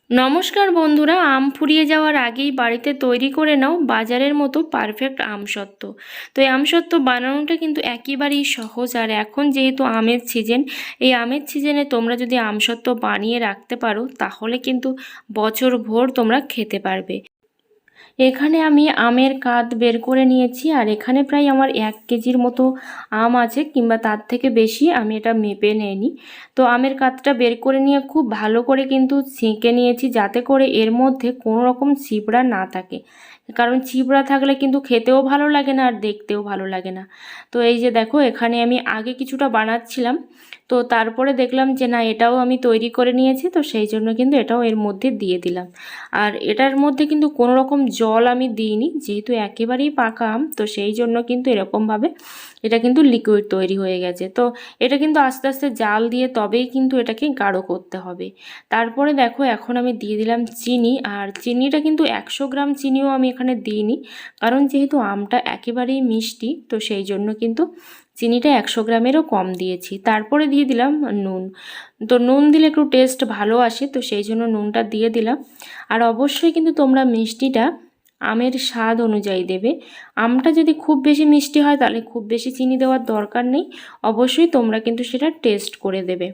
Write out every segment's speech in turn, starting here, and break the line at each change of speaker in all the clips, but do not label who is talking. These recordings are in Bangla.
নমস্কার বন্ধুরা, আম ফুরিয়ে যাওয়ার আগেই বাড়িতে তৈরি করে নাও বাজারের মতো পারফেক্ট আমসত্ত্ব। তো এই আমসত্ত্ব বানানোটা কিন্তু একেবারেই সহজ। আর এখন যেহেতু আমের সিজন, এই আমের সিজনে তোমরা যদি আমসত্ত্ব বানিয়ে রাখতে পারো তাহলে কিন্তু বছর ভোর তোমরা খেতে পারবে। এখানে আমি আমের কাঁধ বের করে নিয়েছি, আর এখানে প্রায় আমার 1 কেজির মতো আম আছে, কিংবা তার থেকে বেশি। আমি এটা মেপে নিইনি। তো আমের কাঁধটা বের করে নিয়ে খুব ভালো করে কিন্তু ছেঁকে নিয়েছি, যাতে করে এর মধ্যে কোনো রকম ছিবড়া না থাকে। কারণ ছিবড়া থাকলে কিন্তু খেতেও ভালো লাগে না আর দেখতেও ভালো লাগে না। তো এই যে দেখো, এখানে আমি আগে কিছুটা বানাচ্ছিলাম, তো তারপরে দেখলাম যে না, এটাও আমি তৈরি করে নিয়েছি, তো সেই জন্য কিন্তু এটাও এর মধ্যে দিয়ে দিলাম। আর এটার মধ্যে কিন্তু কোনো রকম জল আমি দিইনি, যেহেতু একেবারেই পাকা আম, তো সেই জন্য কিন্তু এরকমভাবে এটা কিন্তু লিকুইড তৈরি হয়ে গেছে। তো এটা কিন্তু আস্তে আস্তে জাল দিয়ে তবেই কিন্তু এটাকে গাঢ় করতে হবে। তারপরে দেখো, এখন আমি দিয়ে দিলাম চিনি। আর চিনিটা কিন্তু 100 গ্রাম চিনিও আমি এখানে দিইনি, কারণ যেহেতু আমটা একেবারেই মিষ্টি, তো সেই জন্য কিন্তু চিনিটা 100 গ্রামেরও কম দিয়েছি। তারপরে দিয়ে দিলাম নুন। তো নুন দিলে একটু টেস্ট ভালো আসে, তো সেই জন্য নুনটা দিয়ে দিলাম। আর অবশ্যই কিন্তু তোমরা মিষ্টিটা আমের স্বাদ অনুযায়ী দেবে। আমটা যদি খুব বেশি মিষ্টি হয় তাহলে খুব বেশি চিনি দেওয়ার দরকার নেই, অবশ্যই তোমরা কিন্তু সেটা টেস্ট করে দেবে।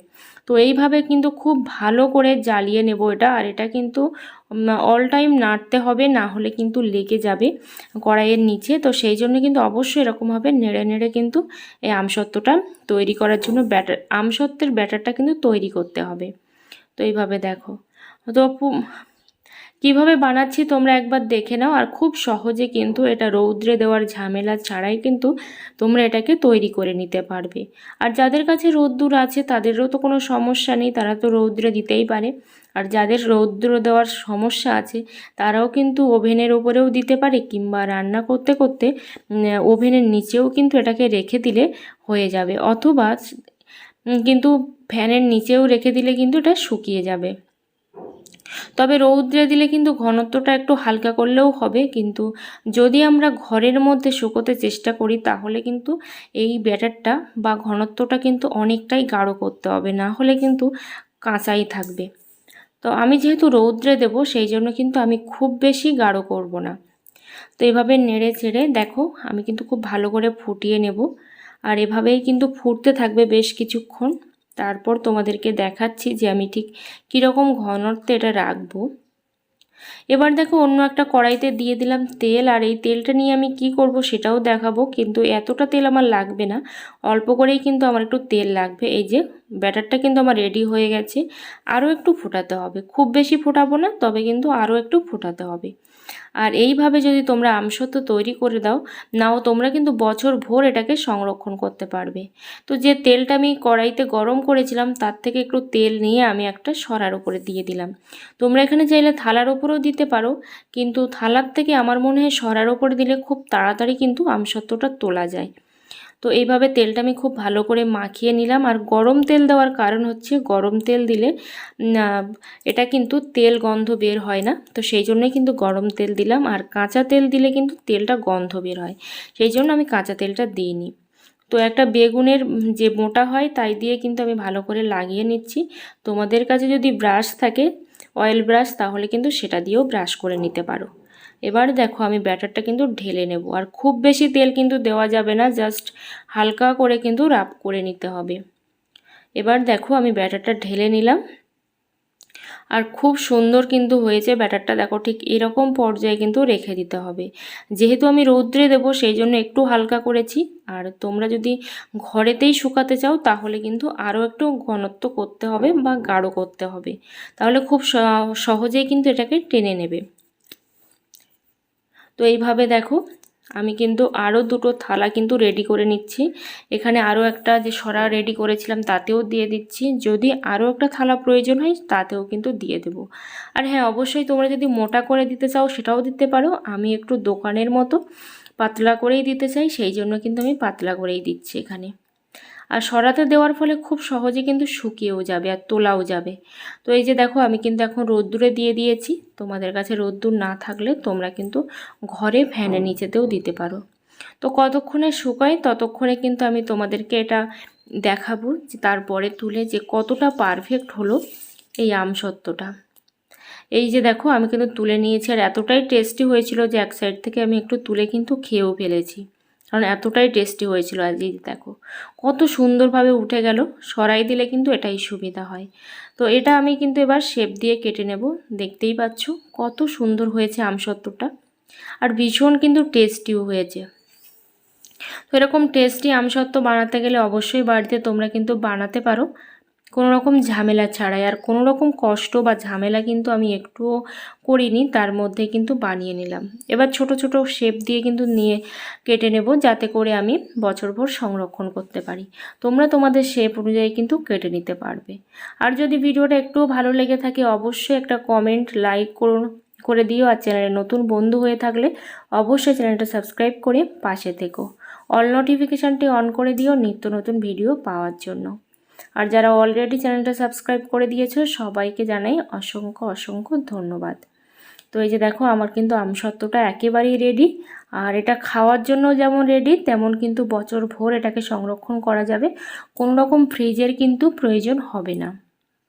তো এইভাবে কিন্তু খুব ভালো করে জ্বালিয়ে নেব এটা। আর এটা কিন্তু অল টাইম নাড়তে হবে, না হলে কিন্তু লেগে যাবে কড়াইয়ের নিচে। তো সেই জন্য কিন্তু অবশ্যই এরকমভাবে নেড়ে নেড়ে কিন্তু এই আমসত্ত্বটা তৈরি করার জন্য আমসত্ত্বের ব্যাটারটা কিন্তু তৈরি করতে হবে। তো এইভাবে দেখো, তো কিভাবে বানাচ্ছি তোমরা একবার দেখে নাও। আর খুব সহজে কিন্তু এটা রৌদ্রে দেওয়ার ঝামেলা ছাড়াই কিন্তু তোমরা এটাকে তৈরি করে নিতে পারবে। আর যাদের কাছে রোদ্দুর আছে তাদেরও তো কোনো সমস্যা নেই, তারা তো রৌদ্রে দিতেই পারে। আর যাদের রৌদ্র দেওয়ার সমস্যা আছে তারাও কিন্তু ওভেনের উপরেও দিতে পারে, কিংবা রান্না করতে করতে ওভেনের নিচেও কিন্তু এটাকে রেখে দিলে হয়ে যাবে। অথবা কিন্তু ফ্যানের নিচেও রেখে দিলে কিন্তু এটা শুকিয়ে যাবে। তবে রৌদ্রে দিলে কিন্তু ঘনত্বটা একটু হালকা করলেও হবে, কিন্তু যদি আমরা ঘরের মধ্যে শুকোতে চেষ্টা করি তাহলে কিন্তু এই ব্যাটারটা বা ঘনত্বটা কিন্তু অনেকটাই গাঢ় করতে হবে, না হলে কিন্তু কাঁচাই থাকবে। তো আমি যেহেতু রৌদ্রে দেবো সেই জন্য কিন্তু আমি খুব বেশি গাঢ় করব না। তো এভাবে নেড়ে চেড়ে দেখো, আমি কিন্তু খুব ভালো করে ফুটিয়ে নেব। আর এভাবেই কিন্তু ফুটতে থাকবে বেশ কিছুক্ষণ। তারপর তোমাদেরকে দেখাচ্ছি যে আমি ঠিক কীরকম ঘনত্বে এটা রাখবো। এবার দেখো, অন্য একটা কড়াইতে দিয়ে দিলাম তেল। আর এই তেলটা নিয়ে আমি কি করব সেটাও দেখাবো, কিন্তু এতটা তেল আমার লাগবে না, অল্প করেই কিন্তু আমার একটু তেল লাগবে। এই যে ব্যাটারটা কিন্তু আমার রেডি হয়ে গেছে, আরও একটু ফোটাতে হবে, খুব বেশি ফোটাবো না, তবে কিন্তু আরও একটু ফোটাতে হবে। আর এইভাবে যদি তোমরা আমসত্ত্ব তৈরি করে নাও তোমরা কিন্তু বছর ভোর এটাকে সংরক্ষণ করতে পারবে। তো যে তেলটা আমি কড়াইতে গরম করেছিলাম তার থেকে একটু তেল নিয়ে আমি একটা সরার উপরে দিয়ে দিলাম। তোমরা এখানে চাইলে থালার উপরেও দিতে পারো, কিন্তু থালার থেকে আমার মনে হয় সরার উপরে দিলে খুব তাড়াতাড়ি কিন্তু আমসত্ত্বটা তোলা যায়। তো এইভাবে তেলটা আমি খুব ভালো করে মাখিয়ে নিলাম। আর গরম তেল দেওয়ার কারণ হচ্ছে, গরম তেল দিলে এটা কিন্তু তেল গন্ধ বের হয় না, তো সেই জন্যই কিন্তু গরম তেল দিলাম। আর কাঁচা তেল দিলে কিন্তু তেলটা গন্ধ বের হয়, সেই জন্য আমি কাঁচা তেলটা দিইনি। তো একটা বেগুনের যে মোটা হয় তাই দিয়ে কিন্তু আমি ভালো করে লাগিয়ে নিচ্ছি। তোমাদের কাছে যদি ব্রাশ থাকে, অয়েল ব্রাশ, তাহলে কিন্তু সেটা দিয়েও ব্রাশ করে নিতে পারো। এবার দেখো, আমি ব্যাটারটা কিন্তু ঢেলে নেব। আর খুব বেশি তেল কিন্তু দেওয়া যাবে না, জাস্ট হালকা করে কিন্তু রাব করে নিতে হবে। এবার দেখো, আমি ব্যাটারটা ঢেলে নিলাম। আর খুব সুন্দর কিন্তু হয়েছে ব্যাটারটা, দেখো ঠিক এরকম পর্যায়ে কিন্তু রেখে দিতে হবে। যেহেতু আমি রৌদ্রে দেবো সেই জন্য একটু হালকা করেছি। আর তোমরা যদি ঘরেতেই শুকাতে চাও তাহলে কিন্তু আরও একটু ঘনত্ব করতে হবে বা গাঢ় করতে হবে, তাহলে খুব সহজেই কিন্তু এটাকে টেনে নেবে। তো এইভাবে দেখো, আমি কিন্তু আরও দুটো থালা কিন্তু রেডি করে নিচ্ছি। এখানে আরও একটা যে সরা রেডি করেছিলাম তাতেও দিয়ে দিচ্ছি, যদি আরও একটা থালা প্রয়োজন হয় তাতেও কিন্তু দিয়ে দেব। আর হ্যাঁ, অবশ্যই তোমরা যদি মোটা করে দিতে চাও সেটাও দিতে পারো। আমি একটু দোকানের মতো পাতলা করেই দিতে চাই, সেই জন্য কিন্তু আমি পাতলা করেই দিচ্ছি এখানে। আর সরাতে দেওয়ার ফলে খুব সহজে কিন্তু শুকিয়েও যাবে আর তোলাও যাবে। তো এই যে দেখো, আমি কিন্তু এখন রোদ্দুরে দিয়ে দিয়েছি। তোমাদের কাছে রোদ্দুর না থাকলে তোমরা কিন্তু ঘরে ফ্যানের নিচেতেও দিতে পারো। তো কতক্ষণে শুকায় ততক্ষণে কিন্তু আমি তোমাদেরকে এটা দেখাবো যে তারপরে তুলে যে কতটা পারফেক্ট হলো এই আমসত্ত্বটা। এই যে দেখো আমি কিন্তু তুলে নিয়েছি, আর এতটাই টেস্টি হয়েছিল যে এক সাইড থেকে আমি একটু তুলে কিন্তু খেয়েও ফেলেছি, কারণ এতটাই টেস্টি হয়েছিল। আজ এই দেখো কত সুন্দরভাবে উঠে গেল, সরাই দিলে কিন্তু এটাই সুবিধা হয়। তো এটা আমি কিন্তু এবার শেপ দিয়ে কেটে নেব। দেখতেই পাচ্ছ কত সুন্দর হয়েছে আমসত্ত্বটা, আর ভীষণ কিন্তু টেস্টিও হয়েছে। তো এরকম টেস্টি আমসত্ত্ব বানাতে গেলে অবশ্যই বাড়িতে তোমরা কিন্তু বানাতে পারো, কোনো রকম ঝামেলা ছাড়াই। আর কোনো রকম কষ্ট বা ঝামেলা কিন্তু আমি একটুও করিনি, তার মধ্যে কিন্তু বানিয়ে নিলাম। এবার ছোট ছোট শেপ দিয়ে কিন্তু নিয়ে কেটে নেব, যাতে করে আমি বছরভর সংরক্ষণ করতে পারি। তোমরা তোমাদের শেপ অনুযায়ী কিন্তু কেটে নিতে পারবে। আর যদি ভিডিওটা একটুও ভালো লেগে থাকে অবশ্যই একটা কমেন্ট লাইক করে দিও। আর চ্যানেলে নতুন বন্ধু হয়ে থাকলে অবশ্যই চ্যানেলটা সাবস্ক্রাইব করে পাশে থেকো। অল নোটিফিকেশানটি অন করে দিও নিত্য নতুন ভিডিও পাওয়ার জন্য। আর যারা অলরেডি চ্যানেলটা সাবস্ক্রাইব করে দিয়েছো সবাইকে জানাই অসংখ্য অসংখ্য ধন্যবাদ। তো এই যে দেখো আমার কিন্তু আমসত্ত্বটা একেবারেই রেডি। আর এটা খাওয়ার জন্য যেমন রেডি, তেমন কিন্তু বছর ভোর এটাকে সংরক্ষণ করা যাবে, কোনো রকম ফ্রিজের কিন্তু প্রয়োজন হবে না।